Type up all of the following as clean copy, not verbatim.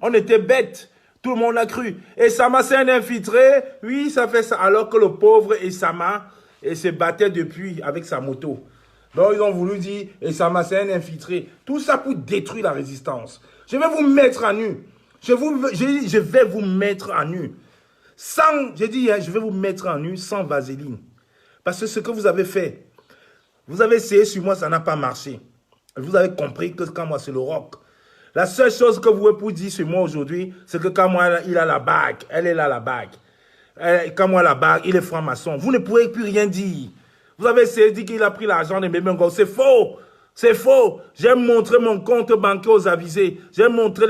On était bêtes. Tout le monde a cru. Et Sama, c'est un infiltré. Oui, ça fait ça. Alors que le pauvre Esama se battait depuis avec sa moto. Donc, ils ont voulu dire, Esama, c'est un infiltré. Tout ça pour détruire la résistance. Je vais vous mettre à nu. Je vais vous mettre à nu. J'ai dit, je vais vous mettre à nu sans vaseline. Parce que ce que vous avez fait, vous avez essayé sur moi, ça n'a pas marché. Vous avez compris que quand moi, c'est le rock. La seule chose que vous pouvez dire sur moi aujourd'hui, c'est que quand moi, il a la bague, elle est là la bague. Quand moi, la bague, il est franc-maçon. Vous ne pouvez plus rien dire. Vous avez essayé de dire qu'il a pris l'argent de Mbembengo. C'est faux. C'est faux. J'ai montré mon compte bancaire aux avisés. J'ai montré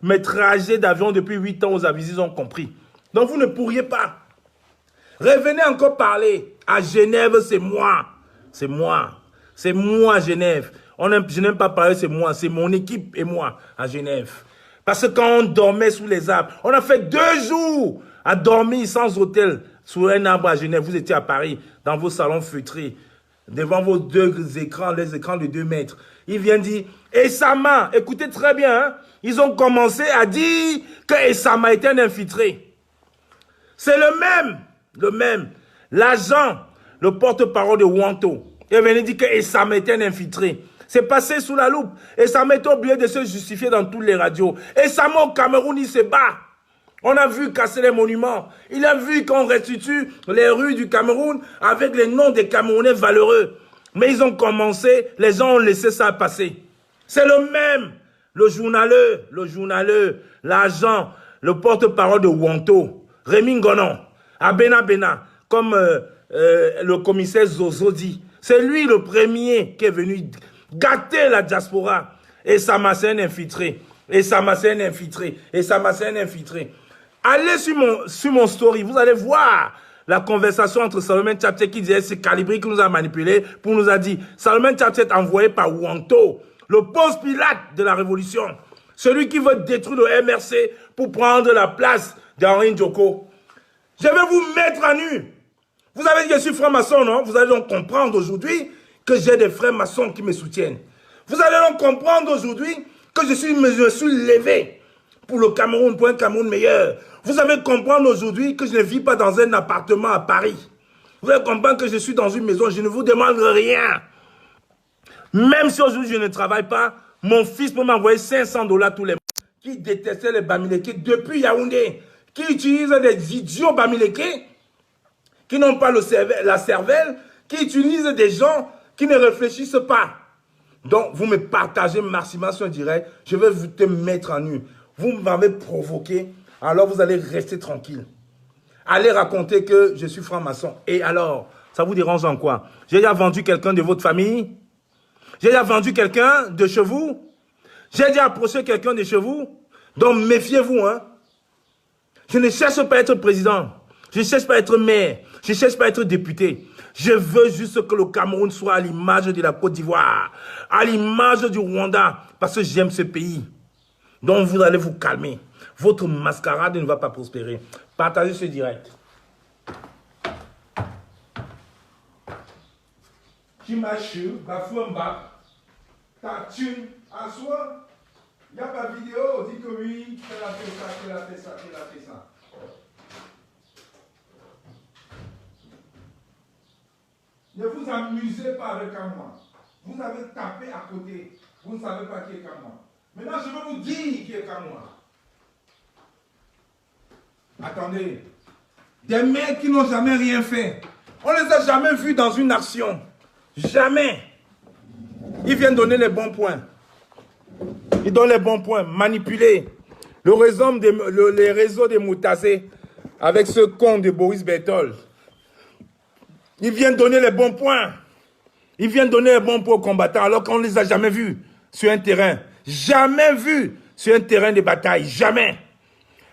mes trajets d'avion depuis 8 ans aux avisés, ils ont compris. Donc vous ne pourriez pas. Revenez encore parler. À Genève, c'est moi. C'est moi. C'est moi à Genève. Je n'aime pas parler, c'est moi. C'est mon équipe et moi à Genève. Parce que quand on dormait sous les arbres, on a fait 2 jours à dormir sans hôtel sous un arbre à Genève. Vous étiez à Paris, dans vos salons feutrés, devant vos 2 écrans, les écrans de 2 mètres. Il vient dire, Esama, écoutez très bien, hein, ils ont commencé à dire que Esama était un infiltré. C'est le même. L'agent, le porte-parole de Wanto, il venait dire que Esama était un infiltré. C'est passé sous la loupe. Esama est obligé de se justifier dans toutes les radios. Esama au Cameroun, il se bat. On a vu casser les monuments. Il a vu qu'on restitue les rues du Cameroun avec les noms des Camerounais valeureux. Mais ils ont commencé, les gens ont laissé ça passer. C'est le même. Le journaleux, l'agent, le porte-parole de Wanto, Rémi Ngonon, Abena Bena, comme le commissaire Zozo dit. C'est lui le premier qui est venu gâter la diaspora. Et Sama, c'est un infiltré. Et Sama, c'est un infiltré. Et Sama, c'est un infiltré. Allez sur mon story, vous allez voir la conversation entre Salomon Tchaptet qui disait c'est Calibri qui nous a manipulés pour nous a dit Salomon Tchaptet envoyé par Wanto, le Ponce Pilate de la révolution, celui qui veut détruire le MRC pour prendre la place d'Henri Ndjoko. Je vais vous mettre à nu. Vous avez dit que je suis franc-maçon, non? Vous allez donc comprendre aujourd'hui que j'ai des frères maçons qui me soutiennent. Vous allez donc comprendre aujourd'hui que je suis levé pour le Cameroun, pour un Cameroun meilleur. Vous allez comprendre aujourd'hui que je ne vis pas dans un appartement à Paris. Vous allez comprendre que je suis dans une maison, je ne vous demande rien. Même si aujourd'hui je ne travaille pas, mon fils peut m'envoyer 500 $ tous les mois. Qui détestait les Bamileke depuis Yaoundé, qui utilise des idiots Bamileke, qui n'ont pas la cervelle, qui utilisent des gens qui ne réfléchissent pas. Donc, vous me partagez maximum sur direct, je vais vous te mettre en nu. Vous m'avez provoqué, alors vous allez rester tranquille. Allez raconter que je suis franc-maçon. Et alors, ça vous dérange en quoi? J'ai déjà vendu quelqu'un de votre famille? J'ai déjà vendu quelqu'un de chez vous? J'ai déjà approché quelqu'un de chez vous? Donc, méfiez-vous, hein. Je ne cherche pas à être président. Je ne cherche pas à être maire. Je ne cherche pas à être député. Je veux juste que le Cameroun soit à l'image de la Côte d'Ivoire, à l'image du Rwanda, parce que j'aime ce pays. Donc vous allez vous calmer. Votre mascarade ne va pas prospérer. Partagez ce direct. Chimachu, Bafouamba, Tatune, Aswa, il n'y a pas de vidéo, dit que oui, qu'elle a fait ça, qu'elle a fait ça, qu'elle a fait ça. Ne vous amusez pas avec moi. Vous avez tapé à côté. Vous ne savez pas qui est comme moi. Maintenant, je vais vous dire qui est comme moi. Attendez. Des mecs qui n'ont jamais rien fait. On ne les a jamais vus dans une action. Jamais. Ils viennent donner les bons points. Ils donnent les bons points. Manipuler. Les réseaux des Moutazé avec ce con de Boris Berthold. Ils viennent donner les bons points. Ils viennent donner les bons points aux combattants alors qu'on ne les a jamais vus sur un terrain. Jamais vus sur un terrain de bataille. Jamais.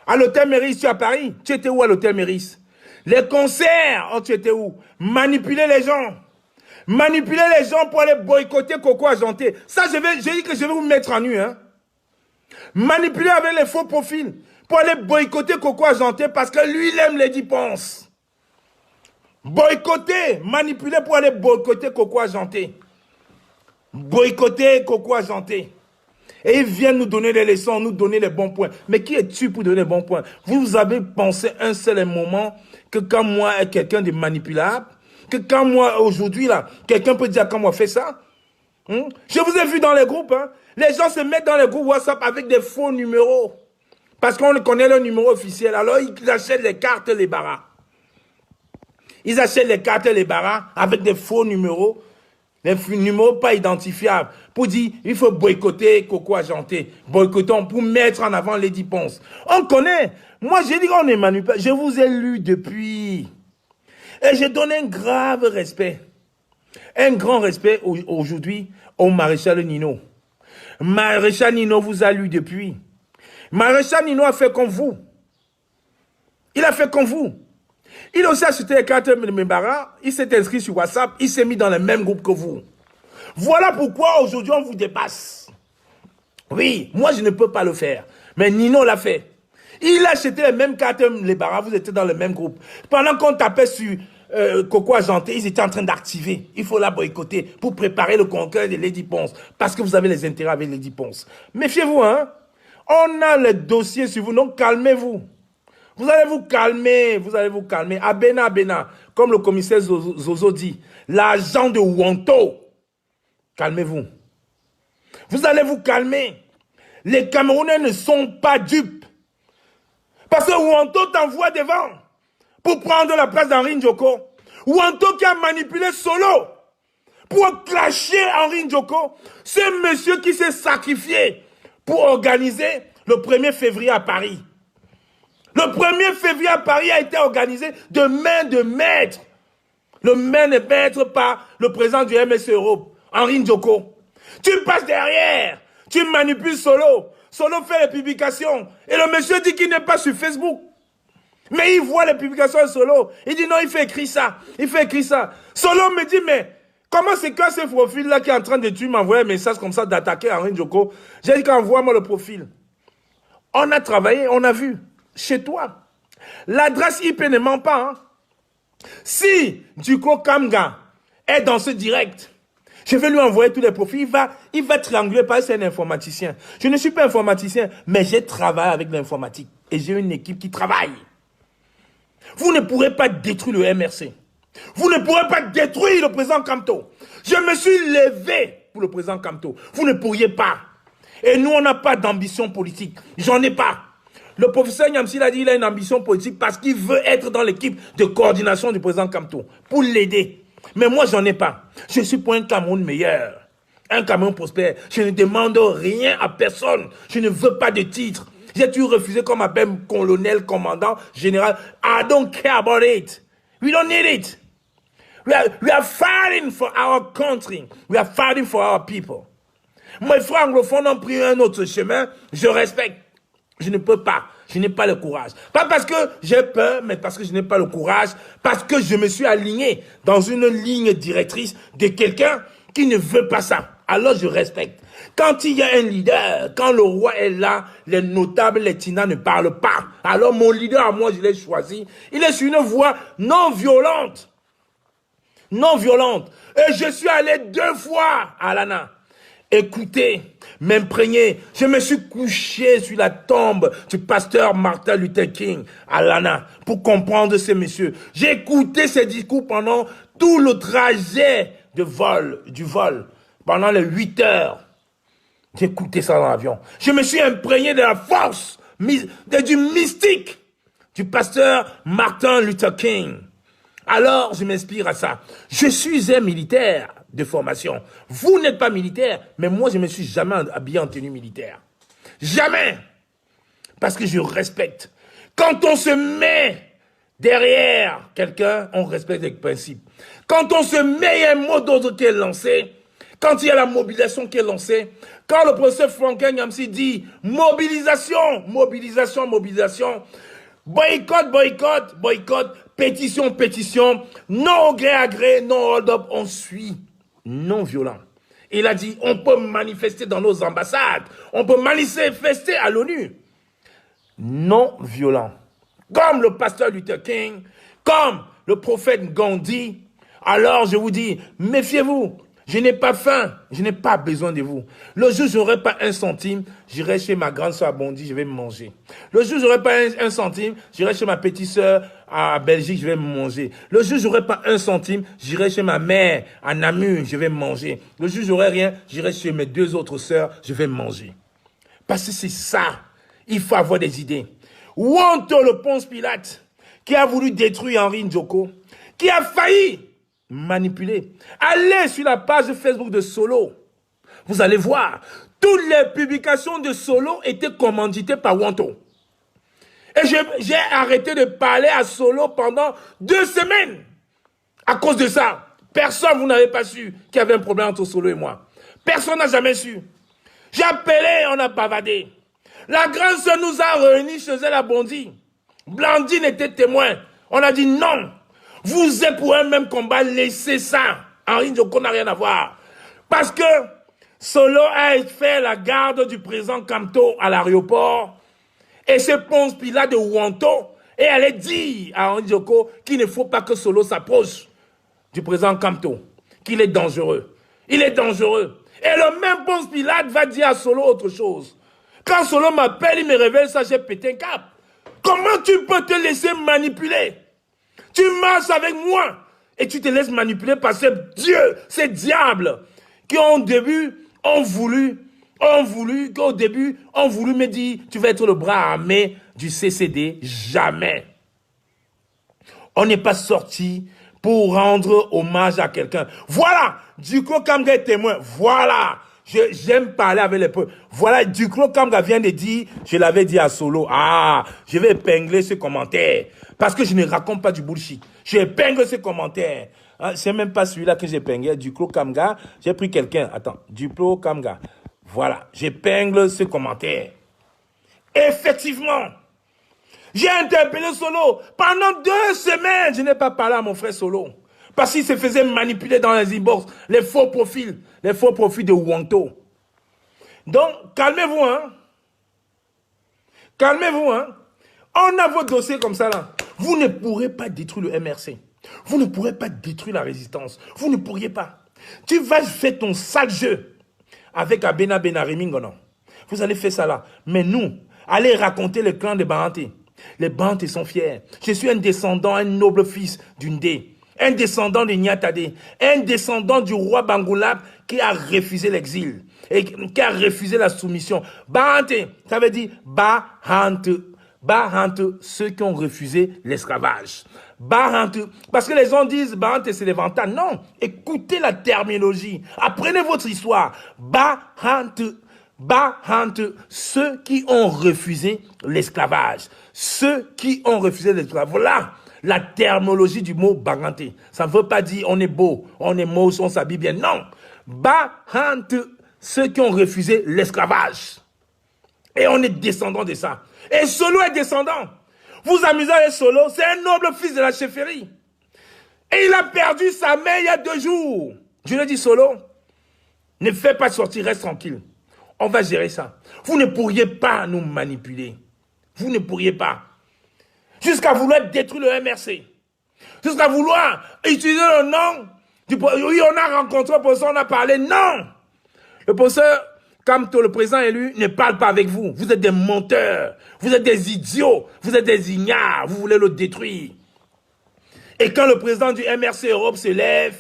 À l'hôtel Méris, ici à Paris, tu étais où à l'hôtel Méris? Les concerts, oh, tu étais où? Manipuler les gens. Manipuler les gens pour aller boycotter Coco Agenté. Ça, j'ai dit que je vais vous mettre en nu. Hein. Manipuler avec les faux profils pour aller boycotter Coco Agenté parce que lui, il aime les dépenses. Boycotter, manipuler pour aller boycotter Coco Agenté. Boycotter Coco Agenté. Et ils viennent nous donner des leçons, nous donner les bons points. Mais qui es-tu pour donner les bons points? Vous avez pensé un seul moment que quand moi est quelqu'un de manipulable, que quand moi, aujourd'hui, là, quelqu'un peut dire quand moi fait ça? Je vous ai vu dans les groupes, hein? Les gens se mettent dans les groupes WhatsApp avec des faux numéros. Parce qu'on connaît le numéro officiel. Alors, ils achètent les cartes, les barras. Ils achètent les cartes, les barras avec des faux numéros. Des numéros pas identifiables. Pour dire, il faut boycotter Coco Argenté. Boycottons pour mettre en avant Lady Ponce. On connaît. Moi, j'ai dit qu'on est manipulé. Je vous ai lu depuis. Et je donne un grave respect. Un grand respect aujourd'hui au maréchal Nino. Maréchal Nino vous a lu depuis. Maréchal Nino a fait comme vous. Il a fait comme vous. Il a aussi acheté les cartes de Mbara. Il s'est inscrit sur WhatsApp. Il s'est mis dans le même groupe que vous. Voilà pourquoi aujourd'hui on vous dépasse. Oui, moi je ne peux pas le faire. Mais Nino l'a fait. Il a acheté les mêmes cartes Mbara. Vous étiez dans le même groupe. Pendant qu'on tapait sur Coco Argenté, ils étaient en train d'activer. Il faut la boycotter pour préparer le conquête de Lady Ponce. Parce que vous avez les intérêts avec Lady Ponce. Méfiez-vous, hein. On a les dossiers sur vous, donc calmez-vous. Vous allez vous calmer, vous allez vous calmer. Abena, Abena, comme le commissaire Zozo dit, l'agent de Wanto. Calmez-vous. Vous allez vous calmer. Les Camerounais ne sont pas dupes. Parce que Wanto t'envoie devant pour prendre la place d'Henri Ndjoko. Wanto qui a manipulé Solo pour clasher Henri Ndjoko. Ce monsieur qui s'est sacrifié pour organiser le 1er février à Paris. Le 1er février à Paris a été organisé de main de maître. Le main de maître par le président du MS Europe, Henri Ndjoko. Tu passes derrière, tu manipules Solo. Solo fait les publications. Et le monsieur dit qu'il n'est pas sur Facebook. Mais il voit les publications de Solo. Il dit non, il fait écrire ça. Il fait écrire ça. Solo me dit, mais comment c'est que ce profil-là qui est en train de tuer m'envoie un message comme ça d'attaquer Henri Ndjoko? J'ai dit qu'envoie-moi le profil. On a travaillé, on a vu. Chez toi. L'adresse IP ne ment pas. Hein? Si Duko Kamga est dans ce direct, je vais lui envoyer tous les profils. Il va trianguler parce que c'est un informaticien. Je ne suis pas informaticien, mais j'ai travaillé avec l'informatique. Et j'ai une équipe qui travaille. Vous ne pourrez pas détruire le MRC. Vous ne pourrez pas détruire le président Kamto. Je me suis levé pour le président Kamto. Vous ne pourriez pas. Et nous, on n'a pas d'ambition politique. J'en ai pas. Le professeur Nyamsil a dit qu'il a une ambition politique parce qu'il veut être dans l'équipe de coordination du président Kamto pour l'aider. Mais moi, j'en ai pas. Je suis pour un Cameroun meilleur, un Cameroun prospère. Je ne demande rien à personne. Je ne veux pas de titre. J'ai toujours refusé qu'on m'appelle colonel, commandant, général. I don't care about it. We don't need it. We are fighting for our country. We are fighting for our people. Mes frères anglophones ont pris un autre chemin. Je respecte. Je ne peux pas. Je n'ai pas le courage. Pas parce que j'ai peur, mais parce que je n'ai pas le courage. Parce que je me suis aligné dans une ligne directrice de quelqu'un qui ne veut pas ça. Alors je respecte. Quand il y a un leader, quand le roi est là, les notables, les tinas ne parlent pas. Alors mon leader, à moi, je l'ai choisi. Il est sur une voie non violente. Non violente. Et je suis allé 2 fois à Lana. Écoutez, m'imprégner. Je me suis couché sur la tombe du pasteur Martin Luther King à Lana pour comprendre ces messieurs. J'ai écouté ses discours pendant tout le trajet du vol, pendant les 8 heures. J'ai écouté ça dans l'avion. Je me suis imprégné de la force, du mystique du pasteur Martin Luther King. Alors, je m'inspire à ça. Je suis un militaire de formation. Vous n'êtes pas militaire, mais moi, je ne me suis jamais habillé en tenue militaire. Jamais. Parce que je respecte. Quand on se met derrière quelqu'un, on respecte les principes. Quand on se met, il y a un mot d'ordre qui est lancé. Quand il y a la mobilisation qui est lancée. Quand le professeur Franklin Nyamsi dit mobilisation, mobilisation, mobilisation. Boycott, boycott, boycott. Pétition, pétition. Non au gré à gré, non hold up. On suit. Non violent. Il a dit, on peut manifester dans nos ambassades. On peut manifester à l'ONU. Non violent. Comme le pasteur Luther King, comme le prophète Gandhi. Alors je vous dis, méfiez-vous. Je n'ai pas faim, je n'ai pas besoin de vous. Le jour où je n'aurai pas un centime, j'irai chez ma grande soeur à Bondy, je vais me manger. Le jour où je n'aurai pas un centime, j'irai chez ma petite soeur à Belgique, je vais me manger. Le jour où je n'aurai pas un centime, j'irai chez ma mère à Namur, je vais me manger. Le jour où je n'aurai rien, j'irai chez mes 2 autres sœurs, je vais me manger. Parce que c'est ça, il faut avoir des idées. Wonto le Ponce Pilate, qui a voulu détruire Henri Ndjoko, qui a failli manipuler. Allez sur la page Facebook de Solo. Vous allez voir, toutes les publications de Solo étaient commanditées par Wonto. Et j'ai arrêté de parler à Solo pendant 2 semaines. À cause de ça, personne, vous n'avez pas su qu'il y avait un problème entre Solo et moi. Personne n'a jamais su. J'ai appelé, on a bavardé. La grande sœur nous a réunis chez elle à Bondy. Blandine était témoin. On a dit non. Vous êtes pour un même combat, laissez ça. Henri Ndjoko n'a rien à voir. Parce que Solo a fait la garde du président Kamto à l'aéroport. Et c'est Ponce Pilate de Wonto. Et elle a dit à Henri Ndjoko qu'il ne faut pas que Solo s'approche du président Kamto. Qu'il est dangereux. Il est dangereux. Et le même Ponce Pilate va dire à Solo autre chose. Quand Solo m'appelle, il me révèle ça, j'ai pété un cap. Comment tu peux te laisser manipuler? Tu marches avec moi et tu te laisses manipuler par ces dieux, ces diables qui au début ont voulu me dire tu vas être le bras armé du CCD. Jamais. On n'est pas sorti pour rendre hommage à quelqu'un. Voilà, Duclos Kamga est témoin. Voilà. J'aime parler avec les peuples. Voilà, Duclos Kamga vient de dire, je l'avais dit à Solo, je vais épingler ce commentaire. Parce que je ne raconte pas du bullshit. J'épingle ce commentaire. C'est même pas celui-là que j'épingle. Duclos Kamga, j'ai pris quelqu'un. Attends, Duclos Kamga. Voilà, j'épingle ce commentaire. Effectivement, j'ai interpellé Solo. Pendant 2 semaines, je n'ai pas parlé à mon frère Solo. Parce qu'il se faisait manipuler dans les inbox, les faux profils de Wonto. Donc, calmez-vous, hein. Calmez-vous, hein. On a vos dossiers comme ça, là. Vous ne pourrez pas détruire le MRC. Vous ne pourrez pas détruire la résistance. Vous ne pourriez pas. Tu vas faire ton sale jeu avec Abena Benarimingono. Vous allez faire ça là. Mais nous, allez raconter le clan de Bahanté. Les Bahanté sont fiers. Je suis un descendant, un noble fils d'Undé. Un descendant de Nyatade, un descendant du roi Bangoulap qui a refusé l'exil et qui a refusé la soumission. Bahante, ça veut dire Bahante, ceux qui ont refusé l'esclavage. Bahante, parce que les gens disent Bahante c'est les Vantans. Non, écoutez la terminologie, apprenez votre histoire. Bahante, ceux qui ont refusé l'esclavage. Ceux qui ont refusé l'esclavage. Voilà la terminologie du mot Baganté. Ça ne veut pas dire on est beau, on est moche, on s'habille bien. Non. Bahante, ceux qui ont refusé l'esclavage. Et on est descendant de ça. Et Solo est descendant. Vous amusez avec Solo, c'est un noble fils de la chefferie. Et il a perdu sa mère il y a 2 jours. Je lui ai dit, Solo, ne fais pas sortir, reste tranquille. On va gérer ça. Vous ne pourriez pas nous manipuler. Vous ne pourriez pas. Jusqu'à vouloir détruire le MRC. Jusqu'à vouloir utiliser le nom. Oui, on a rencontré le professeur, on a parlé. Non. Le professeur Kamto, le président élu, ne parle pas avec vous. Vous êtes des menteurs. Vous êtes des idiots. Vous êtes des ignares. Vous voulez le détruire. Et quand le président du MRC Europe se lève,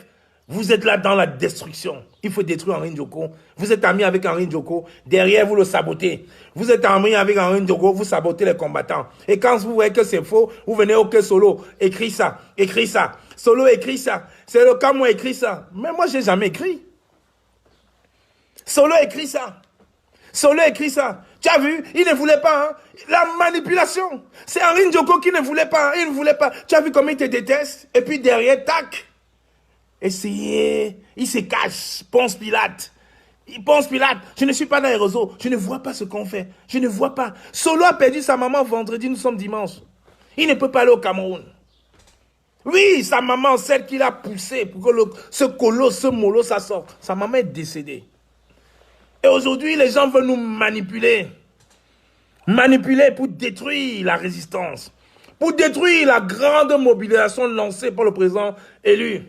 vous êtes là dans la destruction. Il faut détruire Henri Ndjoko. Vous êtes amis avec Henri Ndjoko. Derrière, vous le sabotez. Vous êtes amis avec Henri Ndjoko. Vous sabotez les combattants. Et quand vous voyez que c'est faux, vous venez au Solo. Écris ça. Écris ça. Solo écrit ça. C'est le cas, moi, écrit ça. Mais moi, j'ai jamais écrit. Solo écrit ça. Solo écrit ça. Tu as vu, il ne voulait pas. Hein? La manipulation. C'est Henri Ndjoko qui ne voulait pas. Il ne voulait pas. Tu as vu comment il te déteste. Et puis derrière, tac. Essayez, il se cache, Ponce Pilate. Ponce Pilate, je ne suis pas dans les réseaux, je ne vois pas ce qu'on fait, je ne vois pas. Solo a perdu sa maman vendredi, nous sommes dimanche. Il ne peut pas aller au Cameroun. Oui, sa maman, celle qui l'a poussé pour que ce colosse, ce mollo, ça sorte. Sa maman est décédée. Et aujourd'hui, les gens veulent nous manipuler. Manipuler pour détruire la résistance. Pour détruire la grande mobilisation lancée par le président élu.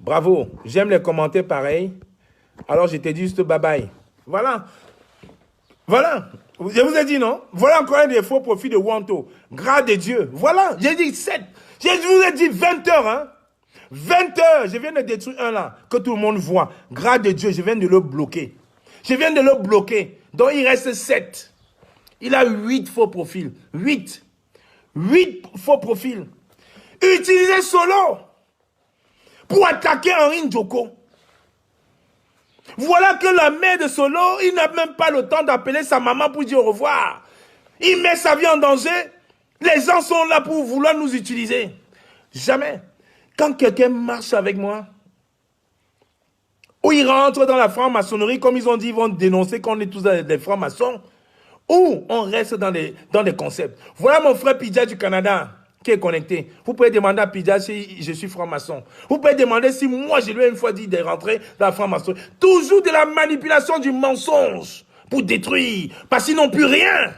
Bravo. J'aime les commentaires pareils. Alors, je t'ai dit juste bye bye. Voilà. Voilà. Je vous ai dit non. Voilà encore un des faux profils de Wanto. Grâce de Dieu. Voilà. J'ai dit 7. Je vous ai dit 20 heures. Hein. 20 heures. Je viens de détruire un là. Que tout le monde voit. Grâce de Dieu, je viens de le bloquer. Je viens de le bloquer. Donc, il reste 7. Il a 8 faux profils. 8. 8 faux profils. Utilisez Solo pour attaquer Henri Ndjoko. Voilà que la mère de Solo, il n'a même pas le temps d'appeler sa maman pour dire au revoir. Il met sa vie en danger. Les gens sont là pour vouloir nous utiliser. Jamais. Quand quelqu'un marche avec moi, ou il rentre dans la franc-maçonnerie, comme ils ont dit, ils vont dénoncer qu'on est tous des francs-maçons, ou on reste dans des concepts. Voilà mon frère Pidja du Canada qui est connecté. Vous pouvez demander à Pidja si je suis franc-maçon. Vous pouvez demander si moi, je lui ai une fois dit de rentrer dans la franc-maçonnerie. Toujours de la manipulation du mensonge pour détruire. Parce qu'ils n'ont plus rien.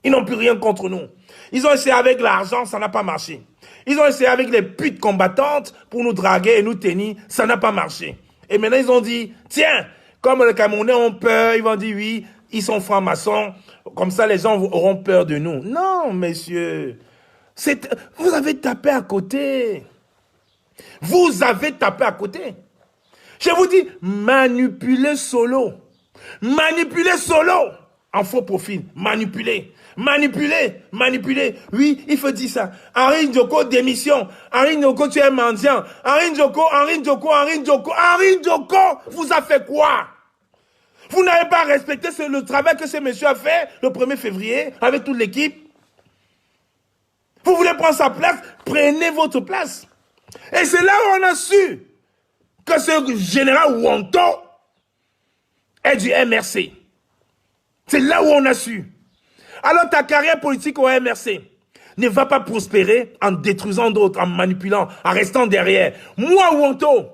Ils n'ont plus rien contre nous. Ils ont essayé avec l'argent, ça n'a pas marché. Ils ont essayé avec les putes combattantes pour nous draguer et nous tenir, ça n'a pas marché. Et maintenant, ils ont dit, tiens, comme les Camerounais ont peur, ils vont dire oui, ils sont francs-maçons, comme ça les gens auront peur de nous. Non, messieurs. Vous avez tapé à côté. Vous avez tapé à côté. Je vous dis, manipulez Solo. Manipulez Solo. En faux profil. Manipulez. Manipulez. Manipulez. Oui, il faut dire ça. Henri Ndjoko, démission. Henri Ndjoko, tu es mendiant. Henri Ndjoko, Henri Ndjoko, Henri Ndjoko. Henri Ndjoko vous a fait quoi? Vous n'avez pas respecté le travail que ce monsieur a fait le 1er février avec toute l'équipe. Vous voulez prendre sa place? Prenez votre place. Et c'est là où on a su que ce général Wanto est du MRC. C'est là où on a su. Alors ta carrière politique au MRC ne va pas prospérer en détruisant d'autres, en manipulant, en restant derrière. Moi, Wanto,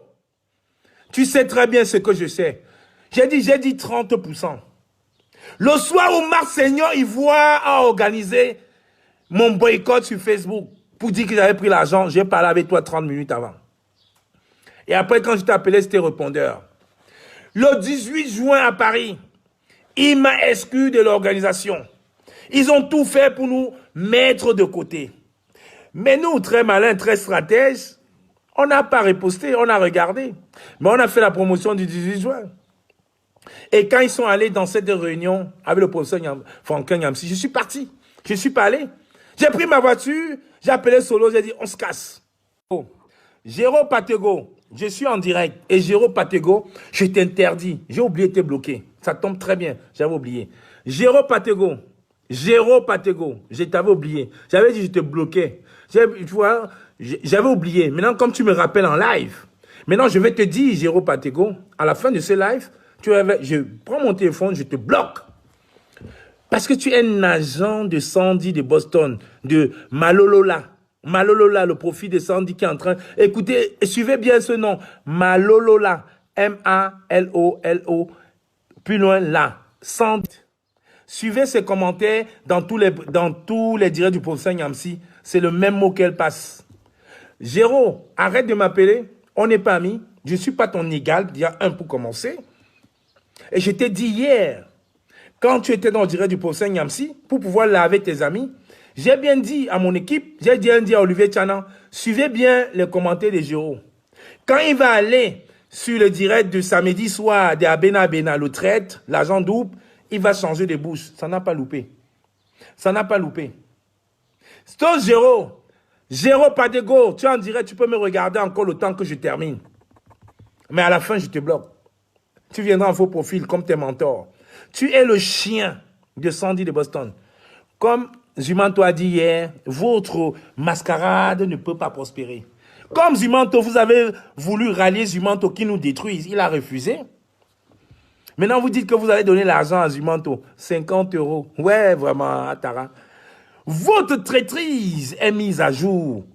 tu sais très bien ce que je sais. J'ai dit 30%. Le soir où Marseillon Ivoire a organisé mon boycott sur Facebook pour dire que j'avais pris l'argent, j'ai parlé avec toi 30 minutes avant. Et après, quand je t'ai appelé, c'était répondeur. Le 18 juin à Paris, il m'a exclu de l'organisation. Ils ont tout fait pour nous mettre de côté. Mais nous, très malins, très stratèges, on n'a pas riposté, on a regardé. Mais on a fait la promotion du 18 juin. Et quand ils sont allés dans cette réunion avec le professeur Franklin Yamsi, je suis parti. Je ne suis pas allé. J'ai pris ma voiture, j'ai appelé Solo, j'ai dit, on se casse. Oh. Géro Patego, je suis en direct. Et Géro Patego, je t'interdis. J'ai oublié de te bloquer. Ça tombe très bien, j'avais oublié. Géro Patego, je t'avais oublié. J'avais dit, je te bloquais. Tu vois, j'avais oublié. Maintenant, comme tu me rappelles en live, maintenant, je vais te dire, Géro Patego, à la fin de ce live, je prends mon téléphone, je te bloque. Parce que tu es un agent de Sandy de Boston, de Malolola. Malolola, le profil de Sandy qui est en train... Écoutez, suivez bien ce nom. Malolola. M-A-L-O-L-O. Plus loin, là. Sandy. Suivez ses commentaires dans tous les directs du professeur Yamsi. C'est le même mot qu'elle passe. Géro, arrête de m'appeler. On n'est pas amis. Je ne suis pas ton égal. Il y a un pour commencer. Et je t'ai dit hier... Quand tu étais dans le direct du professeur Yamsi, pour pouvoir laver tes amis, j'ai bien dit à mon équipe, j'ai bien dit à Olivier Tchanan, suivez bien les commentaires de Géro. Quand il va aller sur le direct de samedi soir de Abena Bena, le traite, l'agent double, il va changer de bouche. Ça n'a pas loupé. Ça n'a pas loupé. Stop Géro. Géro Patego, tu es en direct, tu peux me regarder encore le temps que je termine. Mais à la fin, je te bloque. Tu viendras en faux profil comme tes mentors. Tu es le chien de Sandy de Boston. Comme Zumanto a dit hier, votre mascarade ne peut pas prospérer. Comme Zumanto, vous avez voulu rallier Zumanto qui nous détruise. Il a refusé. Maintenant, vous dites que vous allez donner l'argent à Zumanto. 50 €. Ouais, vraiment, Atara. Votre traîtrise est mise à jour.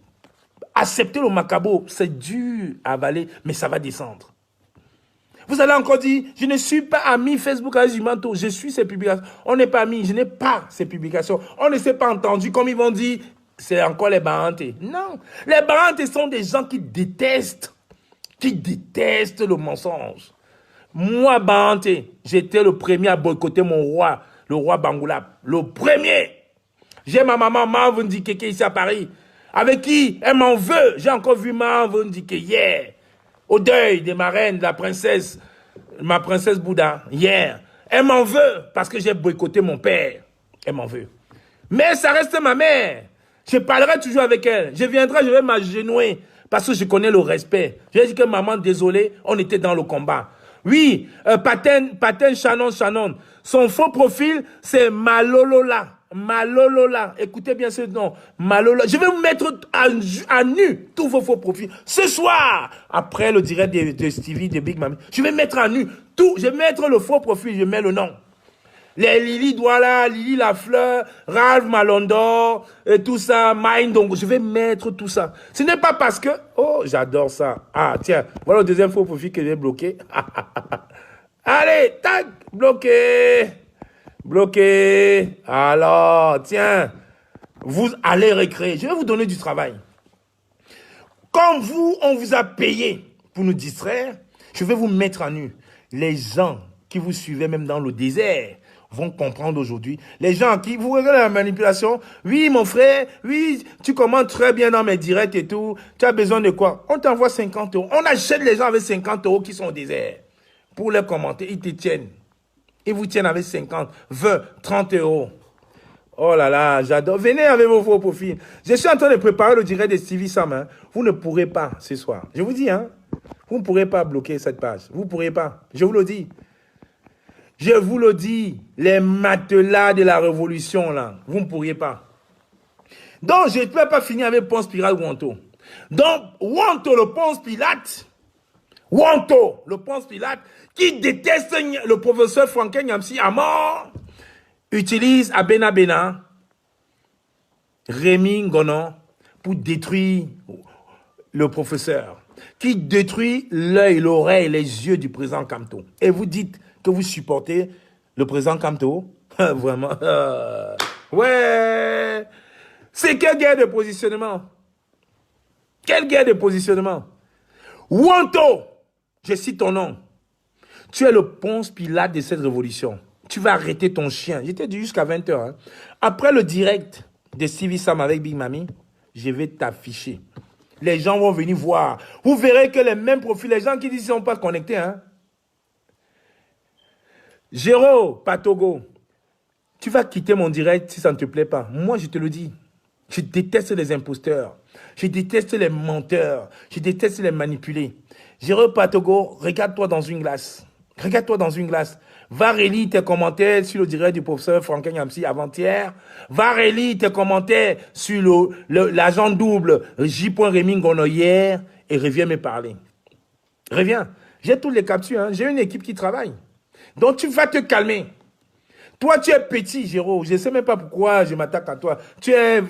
Acceptez le macabo. C'est dur à avaler, mais ça va descendre. Vous allez encore dire, je ne suis pas ami Facebook avec Zumanto, je suis ses publications. On n'est pas amis, je n'ai pas ses publications. On ne s'est pas entendu, comme ils vont dire, c'est encore les Barantes. Non, les Barantes sont des gens qui détestent qui détestent le mensonge. Moi, Banté, j'étais le premier à boycotter mon roi, le roi Bangoulap. Le premier. J'ai ma maman Marvin Dikeke ici à Paris. Avec qui elle m'en veut. J'ai encore vu Marvin Dikeke hier. Au deuil de ma reine, de la princesse, ma princesse Bouddha, hier. Elle m'en veut parce que j'ai boycotté mon père. Elle m'en veut. Mais ça reste ma mère. Je parlerai toujours avec elle. Je viendrai, je vais m'agenouiller parce que je connais le respect. Je vais dire que maman, désolé, on était dans le combat. Oui, Paten Shannon. Son faux profil, c'est Malolola. Malolola. Écoutez bien ce nom. Malolola. Je vais vous mettre à nu tous vos faux profils. Ce soir, après le direct de Stevie, de Big Mami, je vais mettre à nu tout. Je vais mettre le faux profil, je mets le nom. Les Lily Douala, Lily Lafleur, Ralph Malondor, et tout ça, Mind, donc je vais mettre tout ça. Ce n'est pas parce que, oh, j'adore ça. Ah, tiens, voilà le deuxième faux profil que j'ai bloqué. Allez, tac, bloqué. Bloqué. Alors, tiens, vous allez recréer. Je vais vous donner du travail. Comme vous, on vous a payé pour nous distraire, je vais vous mettre à nu. Les gens qui vous suivaient même dans le désert vont comprendre aujourd'hui. Les gens qui vous regardent la manipulation, oui mon frère, oui, tu commentes très bien dans mes directs et tout, tu as besoin de quoi? On t'envoie 50 euros. On achète les gens avec 50 euros qui sont au désert. Pour les commenter, ils te tiennent. Ils vous tiennent avec 50, 20, 30 euros. Oh là là, j'adore. Venez avec vos faux profils. Je suis en train de préparer le direct de Stevie Sam. Hein. Vous ne pourrez pas ce soir. Je vous dis, hein, vous ne pourrez pas bloquer cette page. Vous ne pourrez pas. Je vous le dis. Je vous le dis, les matelas de la révolution, là, vous ne pourriez pas. Donc, je ne peux pas finir avec Ponce Pilate Wanto. Donc, Wanto, le Ponce Pilate, Wanto, le Ponce Pilate, qui déteste le professeur Franklin Nyamsi à mort, utilise Abena Bena, Rémi Ngonon, pour détruire le professeur, qui détruit l'œil, l'oreille, les yeux du président Kamto. Et vous dites que vous supportez le président Kamto? Vraiment. Ouais. C'est quelle guerre de positionnement? Quelle guerre de positionnement? Wanto, je cite ton nom. Tu es le Ponce Pilate de cette révolution. Tu vas arrêter ton chien. J'étais dit jusqu'à 20h. Hein. Après le direct de Stevie Sam avec Big Mami, je vais t'afficher. Les gens vont venir voir. Vous verrez que les mêmes profils, les gens qui disent qu'ils ne sont pas connectés, hein. Géro, Patogo, tu vas quitter mon direct si ça ne te plaît pas. Moi, je te le dis. Je déteste les imposteurs. Je déteste les menteurs. Je déteste les manipulés. Géro, Patogo, regarde-toi dans une glace. Regarde-toi dans une glace. Va relire tes commentaires sur le direct du professeur Franklin Nyamsi avant-hier. Va relire tes commentaires sur l'agent double J. Rémi Ngono hier et reviens me parler. Reviens. J'ai toutes les captures. Hein. J'ai une équipe qui travaille. Donc, tu vas te calmer. Toi, tu es petit, Géraud. Je ne sais même pas pourquoi je m'attaque à toi. C'est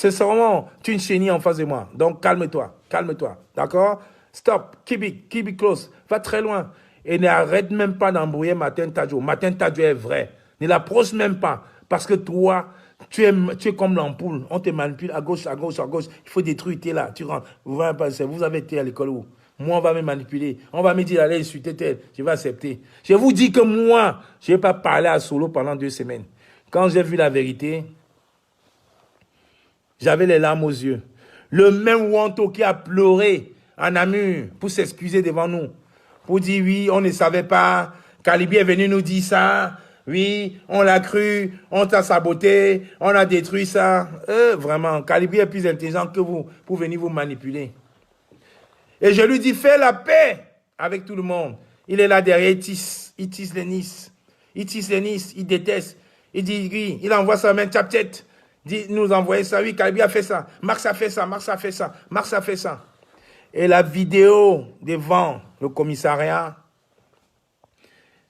vraiment, tu es une chenille en face de moi. Donc, calme-toi. Calme-toi. D'accord? Stop. Keep it close. Va très loin. Et n'arrête même pas d'embrouiller Martin Tadjo. Martin Tadjo est vrai. Ne l'approche même pas. Parce que toi, tu es comme l'ampoule. On te manipule à gauche, à gauche, à gauche. Il faut détruire, tu es là. Tu rentres. Vous avez été à l'école où? Moi, on va me manipuler. On va me dire d'aller insulter tel. Je vais accepter. Je vous dis que moi, je n'ai pas parlé à Solo pendant 2 semaines. Quand j'ai vu la vérité, j'avais les larmes aux yeux. Le même Wanto qui a pleuré en Namur pour s'excuser devant nous. Pour dire oui, on ne savait pas. Kalibi est venu nous dire ça. Oui, on l'a cru. On t'a saboté. On a détruit ça. Vraiment, Kalibi est plus intelligent que vous pour venir vous manipuler. Et je lui dis, fais la paix avec tout le monde. Il est là derrière, il tisse les Nice. Il tisse les Nice, il déteste. Il dit, oui, il envoie sa main, tap-tête. Dit, nous envoyer ça, oui, Kalibi a fait ça. Marx a fait ça, Marx a fait ça, Marx a fait ça. Et la vidéo devant le commissariat,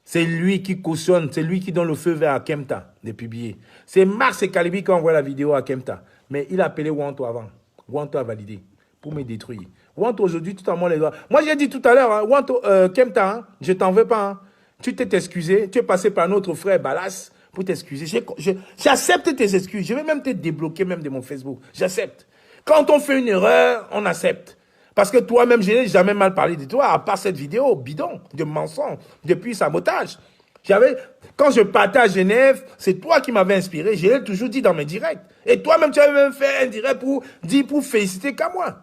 c'est lui qui cautionne, c'est lui qui donne le feu vert à Kemta de publier. C'est Marx et Kalibi qui envoient la vidéo à Kemta. Mais il a appelé Wanto avant. Wanto a validé pour me détruire. Wanto aujourd'hui, tout à moi les doigts. Moi, j'ai dit tout à l'heure, hein, Wanto, Kemta, hein, je t'en veux pas. Hein. Tu t'es excusé, tu es passé par notre frère Balas pour t'excuser. J'accepte tes excuses. Je vais même te débloquer même de mon Facebook. J'accepte. Quand on fait une erreur, on accepte. Parce que toi-même, je n'ai jamais mal parlé de toi, à part cette vidéo bidon, de mensonge, depuis sabotage. Quand je partais à Genève, c'est toi qui m'avais inspiré. Je l'ai toujours dit dans mes directs. Et toi-même, tu avais même fait un direct pour féliciter qu'à moi.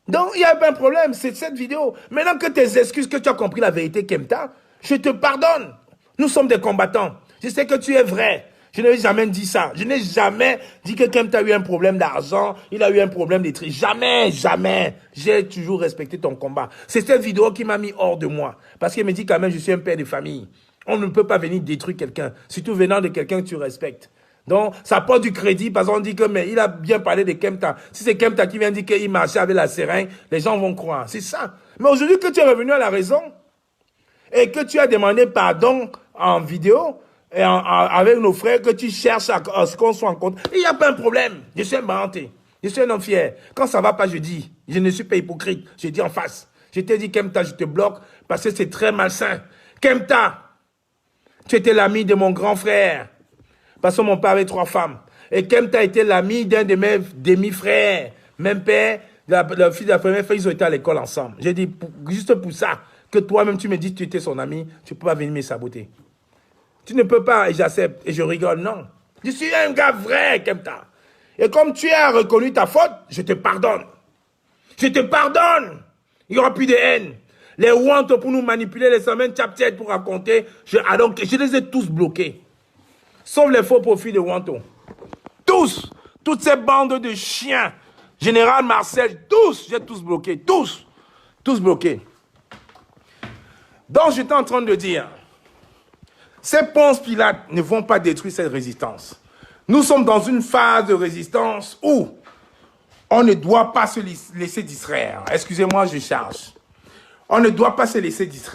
Donc, il n'y a pas un problème, c'est cette vidéo. Maintenant que tes excuses, que tu as compris la vérité, Kemta, je te pardonne. Nous sommes des combattants. Je sais que tu es vrai. Je n'ai jamais dit ça. Je n'ai jamais dit que Kemta a eu un problème d'argent, il a eu un problème d'éthique. Jamais, jamais. J'ai toujours respecté ton combat. C'est cette vidéo qui m'a mis hors de moi. Parce qu'il me dit quand même, je suis un père de famille. On ne peut pas venir détruire quelqu'un, surtout venant de quelqu'un que tu respectes. Donc, ça porte du crédit parce qu'on dit que, mais il a bien parlé de Kemta. Si c'est Kemta qui vient dire qu'il marchait avec la seringue, les gens vont croire. C'est ça. Mais aujourd'hui que tu es revenu à la raison et que tu as demandé pardon en vidéo et avec nos frères, que tu cherches à ce qu'on soit en compte, il n'y a pas un problème. Je suis un baranté. Je suis un homme fier. Quand ça va pas, je dis. Je ne suis pas hypocrite. Je dis en face. Je t'ai dit, Kemta, je te bloque parce que c'est très malsain. Kemta, tu étais l'ami de mon grand frère. Parce que mon père avait 3 femmes. Et Kemta était l'ami d'un de mes demi-frères. Même père, le fils de la première fille, ils ont été à l'école ensemble. J'ai dit, juste pour ça, que toi-même tu me dis que tu étais son ami, tu ne peux pas venir me saboter. Tu ne peux pas, et j'accepte, et je rigole, non. Je suis un gars vrai, Kemta. Et comme tu as reconnu ta faute, je te pardonne. Je te pardonne. Il n'y aura plus de haine. Les wantos pour nous manipuler, les semaines tchap-tchètes pour raconter, je les ai tous bloqués. Sauf les faux profils de Wanto. Tous. Toutes ces bandes de chiens. Général Marcel, tous. J'ai tous bloqués. Tous. Tous bloqués. Donc, j'étais en train de dire, ces Ponce Pilate ne vont pas détruire cette résistance. Nous sommes dans une phase de résistance où on ne doit pas se laisser distraire. Excusez-moi, je charge. On ne doit pas se laisser distraire.